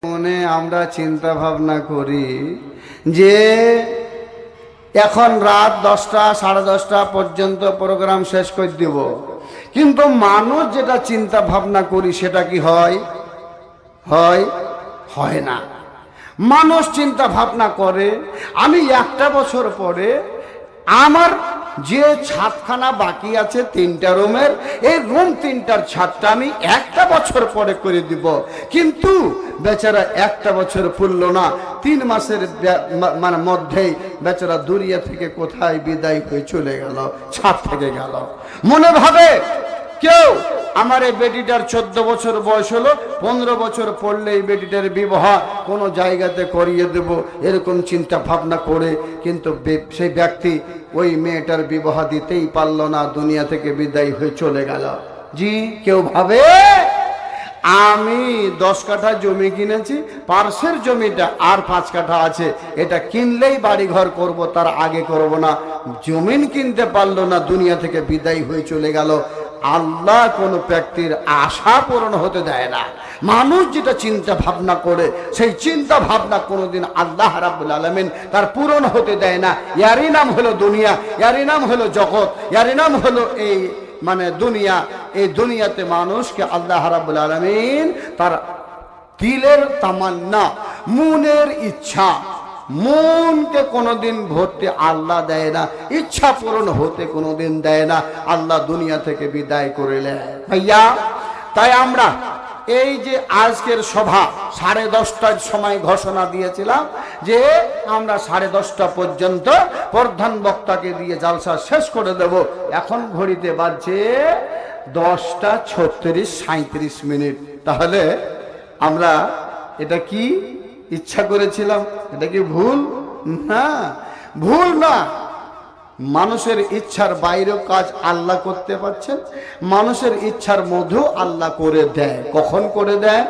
মনে আমরা চিন্তা ভাবনা করি যে এখন রাত 10টা 10:30 পর্যন্ত প্রোগ্রাম শেষ করে দিব, কিন্তু মানুষ যেটা চিন্তা ভাবনা করি সেটা কি হয়? হয় না। মানুষ চিন্তা ভাবনা করে আমি একটা বছর পরে আমার যে ছাদখানা বাকি আছে 3টা রুমের, এই রুম 3টার ছাদটা আমি একটা বছর পরে করে দিব। কিন্তু বেচারা একটা বছর পুরল না, 3 মাসের মানে মধ্যেই বেচারা দুনিয়া থেকে কোথায় বিদায় হয়ে চলে গেল, ছাদ থেকে গেল। মনে ভাবে কেউ আমার এই বেটিটার 14 বছর বয়স হলো, 15 বছর পড়লে এই বেটিটার বিবাহ কোনো জায়গাতে করিয়ে দেব, এরকম চিন্তা ভাবনা করে কিন্তু সেই ব্যক্তি ওই মেয়েটার বিবাহ দিতেই পারল না, দুনিয়া থেকে বিদায় হয়ে চলে গেল। জি, কেউ ভাবে আমি 10 কাঠা জমি কিনেছি, পার্শ্বের জমিটা আর 5 কাঠা আছে, এটা কিনলেই বাড়ি ঘর করব, তার আগে করব না। জমিন কিনতে পারলো না, দুনিয়া থেকে বিদায় হয়ে চলে গেল। আল্লাহ কোন ব্যক্তির আশা পূরণ হতে দেয় না। মানুষ যেটা চিন্তা ভাবনা করে সেই চিন্তা ভাবনা কোনোদিন আল্লাহ রাব্বুল আলামিন তার পূরণ হতে দেয় না। ইয়ারই নাম হলো দুনিয়া, ইয়ারই নাম হলো জগৎ, ইয়ারই নাম হলো এই মানে দুনিয়া। এই দুনিয়াতে মানুষকে আল্লাহ রাব্বুল আলামিন তার দিলের তামান্না, মনের ইচ্ছা, মনকে কোনোদিন ভরতে আল্লাহ দেয় না, ইচ্ছা পূরণ হতে কোনোদিন দেয় না। আল্লাহ দুনিয়া থেকে বিদায় করে নেয় ভাইয়া। তাই আমরা এই যে আজকের সভা 10:30টার সময় ঘোষণা দিয়েছিলাম যে আমরা 10:30টা পর্যন্ত প্রধান বক্তাকে দিয়ে জালসা শেষ করে দেব। এখন ঘড়িতে বাজছে 10টা 36 37 মিনিট। তাহলে আমরা এটা কি ইচ্ছা করেছিলাম? এটা কি ভুল? না, ভুল না। মানুষের ইচ্ছার বাইরেও কাজ আল্লাহ করতে পারছেন, মানুষের ইচ্ছার মধ্যেও আল্লাহ করে দেয়। কখন করে দেয়?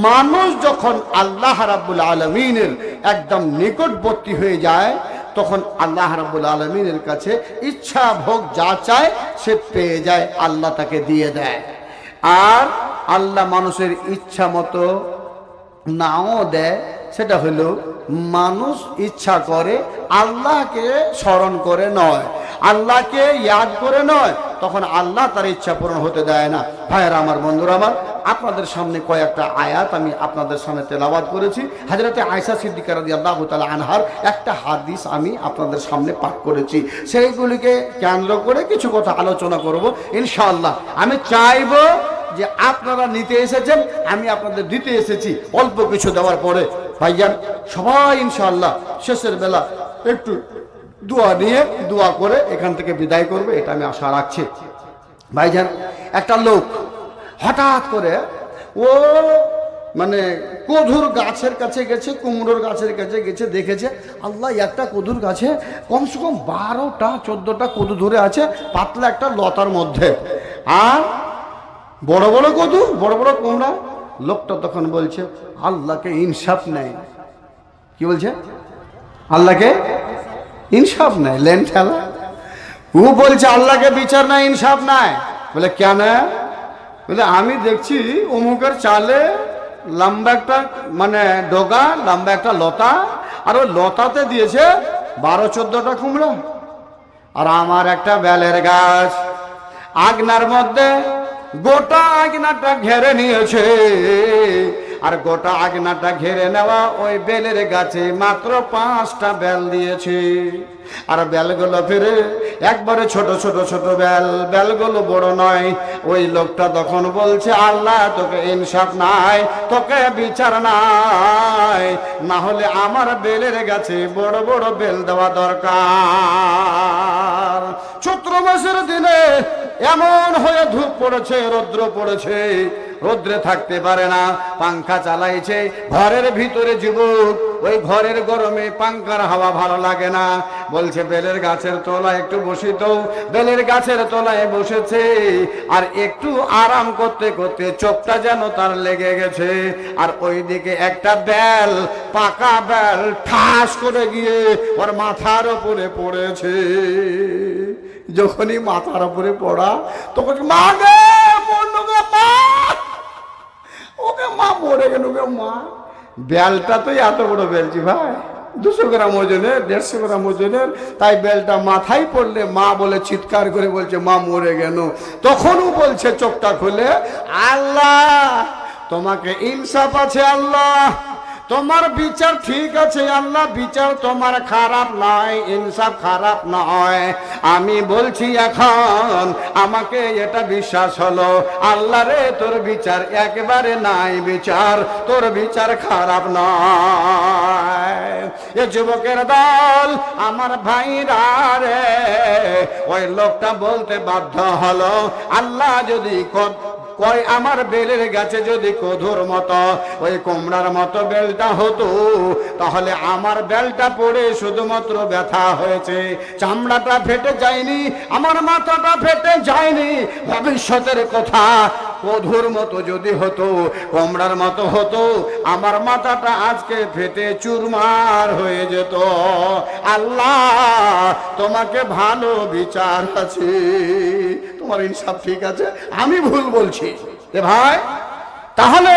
মানুষ যখন আল্লাহ রাব্বুল আলামিনের একদম নিকটবর্তী হয়ে যায়, তখন আল্লাহ রাব্বুল আলামিনের কাছে ইচ্ছা ভোগ যা চায় সে পেয়ে যায়, আল্লাহ তাকে দিয়ে দেয়। আর আল্লাহ মানুষের ইচ্ছা মতো নাও দেয়, সেটা হলো মানুষ ইচ্ছা করে আল্লাহকে স্মরণ করে নয়, আল্লাহকে ইয়াদ করে নয়, তখন আল্লাহ তার ইচ্ছা পূরণ হতে দেয় না। ভাইয়েরা আমার, বন্ধুরা আমার, আপনাদের সামনে কয়েকটা আয়াত আমি আপনাদের সামনে তেলাওয়াত করেছি। হযরতে আয়েশা সিদ্দিকা রাদিয়াল্লাহু তাআলা আনহার একটা হাদিস আমি আপনাদের সামনে পাঠ করেছি। সেইগুলিকে কেন্দ্র করে কিছু কথা আলোচনা করব ইনশাআল্লাহ। আমি চাইবো যে আপনারা নিতে এসেছেন, আমি আপনাদের দিতে এসেছি অল্প কিছু দেওয়ার পরে। ভাইজান সবাই ইনশাআল্লাহ শেষের বেলা একটু দোয়া নিয়ে দোয়া করে এখান থেকে বিদায় করবে, এটা আমি আশা রাখছি। ভাইজান, একটা লোক হঠাৎ করে ও মানে কদুর গাছের কাছে গেছে, কুমড়োর গাছের কাছে গেছে, দেখেছে আল্লাহ একটা কদুর গাছে কমসে কম 12টা 14টা কদু ধরে আছে পাতলা একটা লতার মধ্যে, আর বড় বড় কদু, বড় বড় কুমড়া। লোকটা তখন বলছে আল্লাহকে ইনসাফ নেই। কি বলছে? আল্লাহকে ইনসাফ নাই, লেন ঠেলা। ও বলছে আল্লাহকে বিচার নাই, ইনসাফ নাই। বলে কেন? বলে আমি দেখছি অমুকের চালে লম্বা একটা মানে ডগা, লম্বা একটা লতা, আর ওই লতাতে দিয়েছে 12-14টা কুমড়া। আর আমার একটা বেলের গাছ, আগনার মধ্যে গোটা আগনাটা ঘেরে নিয়েছে, আর গোটা আগনাটা ঘেরে নেওয়া ওই বেলের গাছে মাত্র 5টা বেল দিয়েছে। আর বেলগুলো ফিরে একবারে ছোট ছোট ছোট বেল, বেলগুলো বড় নয়। ওই লোকটা তখন বলছে আল্লাহ তোকে ইনসাফ নাই, তোকে বিচার নাই, না হলে আমার বেলের গাছে বড় বড় বেল দেওয়া দরকার। চৈত্র মাসের দিনে এমন হয়ে ধূপ পড়েছে, রৌদ্র পড়েছে, রৌদ্রে থাকতে পারে না, পাংখা চালাইছে ঘরের ভিতরে। যুবক ওই ঘরের গরমে পাংখার হাওয়া ভালো লাগে না, বলছে বেলের গাছের তলায় একটু বসি তো। বেলের গাছের তলায় বসেছে, আর একটু আরাম করতে করতে চোখটা যেন তার লেগে গেছে। আর ওইদিকে একটা বেল, পাকা বেল ঠাস করে গিয়ে ওর মাথার উপরে পড়েছে। যখনই মাথার উপরে পড়া, তখন মা গে, মা, ওকে মা মরে গেল, মা বেলটা তো এত বড় বেলছি ভাই, 200 গ্রাম ওজনের, 150 গ্রাম ওজনের। তাই বেলটা মাথায় পড়লে মা বলে চিৎকার করে বলছে মা মরে গেল। তখনও বলছে চোখটা খুলে, আল্লাহ তোমাকে ইনসাফ আছে, আল্লাহ তোমার বিচার ঠিক আছে, আল্লাহ বিচার তোমার খারাপ নয়, ইনসাফ খারাপ নয়। আমি বলছি এখন আমাকে এটা বিশ্বাস হলো, আল্লাহ রে তোর বিচার একেবারে নাই, বিচার তোর বিচার খারাপ নয়। এ যুবকের দল, আমার ভাইরা রে, ওই লোকটা বলতে বাধ্য হলো, আল্লাহ যদি কয় আমার বেলের গাছে যদি কধুর মতো ওই কুমড়ার মতো বেলটা হতো, তাহলে আমার বেলটা পড়ে শুধুমাত্র ব্যথা হয়েছে, চামড়াটা ফেটে যায়নি, আমার মাথাটা ফেটে যায়নি। ভবিষ্যতের কথা, কধুর মতো যদি হতো, কুমড়ার মতো হতো, আমার মাথাটা আজকে ফেটে চুরমার হয়ে যেত। আল্লাহ তোমাকে ভালো বিচার আছে, তোমার ইনসাফ ঠিক আছে, আমি ভুল বলছি। এ ভাই, তাহলে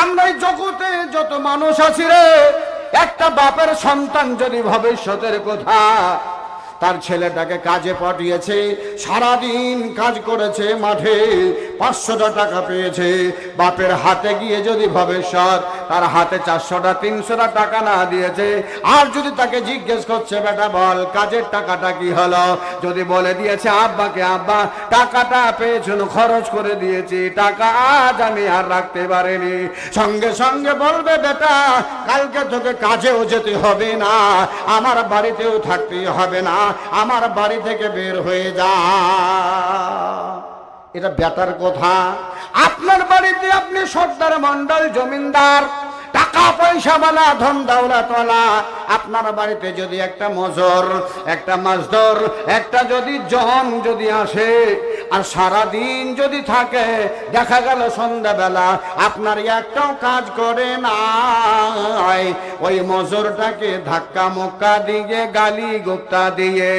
আমরা এই জগতে যত মানুষ আছি রে, একটা বাপের সন্তান যদি ভবিষ্যতের কথা, তার ছেলেটাকে কাজে পাঠিয়েছে, সারাদিন কাজ করেছে মাঠে, 500টা টাকা পেয়েছে, বাপের হাতে গিয়ে যদি ভবিষ্যৎ তার হাতে 400টা 300টা টাকা না দিয়েছে, আর যদি তাকে জিজ্ঞেস করছে বেটা বল কাজের টাকাটা কি হলো, যদি বলে দিয়েছে আব্বাকে আব্বা টাকাটা পেয়েছেন খরচ করে দিয়েছি, টাকা আজ আমি আর রাখতে পারিনি, সঙ্গে সঙ্গে বলবে বেটা কালকে তোকে কাজেও যেতে হবে না, আমার বাড়িতেও থাকতে হবে না, আমার বাড়ি থেকে বের হয়ে যা। এটা বেটার কথা। আপনার বাড়িতে আপনি সর্দার মন্ডল জমিনদার, টাকা পয়সাওয়ালা, ধন দৌলতওয়ালা, আপনার বাড়িতে যদি একটা মজুর, একটা মাজদুর, একটা যদি জন যদি আসে আর সারাদিন যদি থাকে, দেখা গেল সন্ধ্যাবেলা আপনার একটাও কাজ করে না, ওই মজুরটাকে ধাক্কা মুক্কা দিয়ে গালি গুপ্তা দিয়ে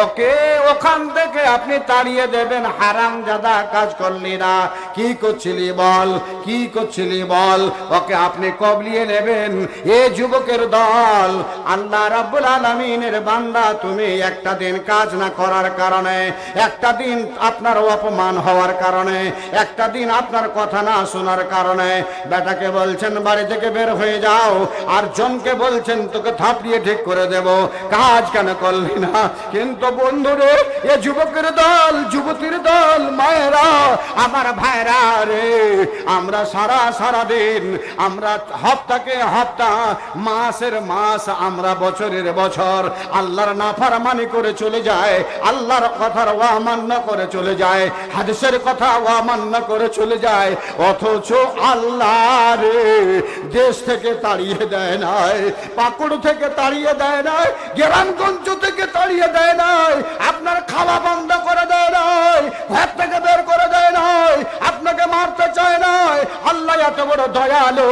ওকে ওখান থেকে আপনি তাড়িয়ে দেবেন, হারামজাদা কাজ করলি না, কি করছিলি বল, কি করছিলি বল, ওকে আপনি কবলিয়ে নেবেন। এ যুবকের দল, আল্লাহ রাব্বুল আলামিনের বান্দা, তুমি একটা দিন কাজ না করার কারণে, একটা দিন আপনার অপমান হওয়ার কারণে, একটা দিন আপনার কথা না শোনার কারণে বেটাকে বলছেন বাড়ি থেকে বের হয়ে যাও, আর জনকে বলছেন তোকে থাপড়িয়ে ঠিক করে দেব, কাজ কেন করলি না। কিন্তু বন্ধুরে, এ যুবকের দল, যুবতীর দল, মায়েরা, আমার ভাইরা রে, আমরা সারা দিন, আমরা হপ্তাকে হপ্তা, মাসের মাস, আমরা বছরের বছর আল্লাহর নাফরমানি করে চলে যায়, আল্লাহর কথার অমান্য করে চলে যায়, হাদিসের কথা অমান্য করে চলে যায়, অথচ আল্লাহ রে দেশ থেকে তাড়িয়ে দেয় নাই, পাকুড় থেকে তাড়িয়ে দেয় নাই, গ্রামগঞ্জ থেকে তাড়িয়ে দেয় নাই, আপনার খাওয়া বন্ধ করে দেয় নাই, ঘর থেকে বের করে দেয় নাই, আপনাকে মারতে চায় নাই। আল্লাহ এত বড় দয়ালু,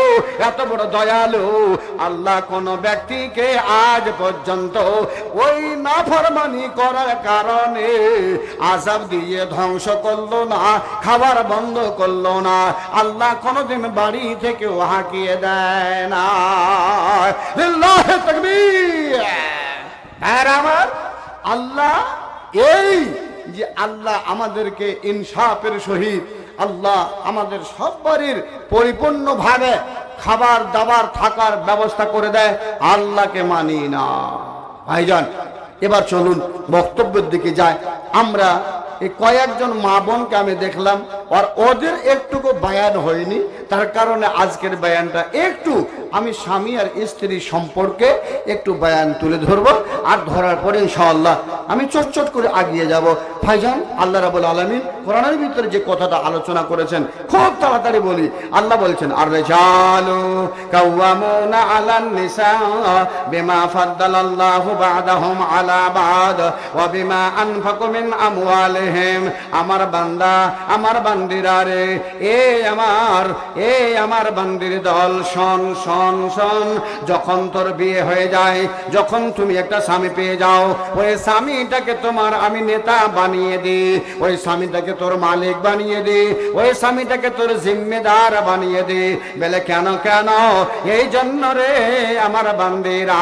এত বড় দয়ালু, আল্লাহ কোন ব্যক্তিকে আজ পর্যন্ত ওই নাফরমানি করার কারণে আযাব দিয়ে ধ্বংস করলো না, খাবার বন্ধ করলো না, আল্লাহ কোনদিন বাড়ি থেকে হাঁকিয়ে দেয় না। লিল্লাহি তাকবীর। আর আমার আল্লাহ, এই যে আল্লাহ আমাদেরকে ইনসাফের সহিত আল্লাহ আমাদের সব বাড়ির পরিপূর্ণভাবে খাবার দাবার থাকার ব্যবস্থা করে দেয়, আল্লাহকে মানি না। ভাইজান, এবার চলুন বক্তব্যের দিকে যায়। আমরা এই কয়েকজন মা বোনকে আমি দেখলাম, আর ওদের একটুকু বায়ান হয়নি, তার কারণে আজকের বায়ানটা একটু আমি স্বামী আর স্ত্রীর সম্পর্কে একটু বায়ান তুলে ধরবো, আর ধরার পরে ইনশাআল্লাহ আমি চটচট করে আগিয়ে যাব। ভাইজান, আল্লাহ রাব্বুল আলামিন কোরআনের ভিতরে যে কথাটা আলোচনা করেছেন খুব তাড়াতাড়ি বলি। আল্লাহ বলছেন, আর রিজালু কাওয়ামুনা আলান নিসা বিমা ফাদ্দালাল্লাহু বা'দাহুম আলা বা'দ ওয়া বিমা আনফাকু মিন আমওয়ালিহিম। আমার বান্দা বান্দিরা রে, আমার বান্দির দল, শোন শোন শোন। যখন তোর বিয়ে হয়ে যায়, যখন তুমি একটা স্বামী পেয়ে যাও, ওই স্বামীটাকে তোমার আমি নেতা বানিয়ে দিই, ওই স্বামীটাকে তোর মালিক বানিয়ে দিই, ওই স্বামীটাকে তোর জিম্মেদার বানিয়ে দিই। বলে কেন কেন? এই জন্য রে আমার বান্দিরা,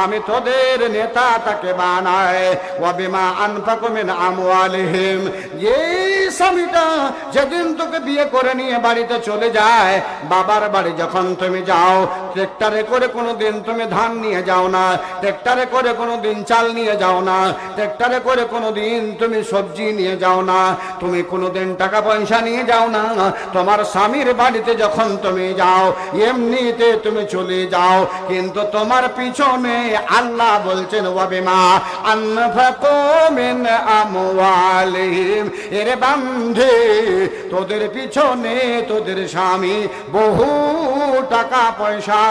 আমি তোদের নেতা তাকে বানাই। ওয়া বিমা আনফাকু মিন আমওয়ালিহিম, এই স্বামীটা যেদিন তোকে বিয়ে করে নিয়ে বাড়িতে চলে যায়, বাবার বাড়ি যখন তুমি যাও, ট্রেক্টরে করে কোনোদিন তুমি ধান নিয়ে যাও না, ট্রেক্টরে করে কোনোদিন চাল নিয়ে যাও না, ট্রেক্টরে করে কোনোদিন তুমি সবজি নিয়ে যাও না, তুমি কোনোদিন টাকা পয়সা নিয়ে যাও না। তোমার স্বামীর বাড়িতে যখন তুমি যাও, এমনিতে তুমি চলে যাও, কিন্তু তোমার পিছনে আল্লাহ বলছেন ওয়া বিমা আনফাকু মিন আমওয়ালিহিম, এরে বান্ধে তোদের পিছনে তোদের স্বামী বহু টাকা পয়সা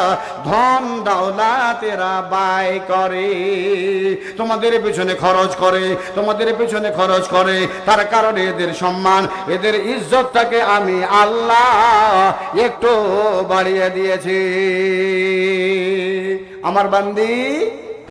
ধন দৌলতেরা ব্যয় করে, তোমাদের পিছনে খরচ করে, তোমাদের পিছনে খরচ করে। তার কারণে এদের সম্মান, এদের ইজ্জতটাকে আমি আল্লাহ একটু বাড়িয়ে দিয়েছি। আমার বান্দি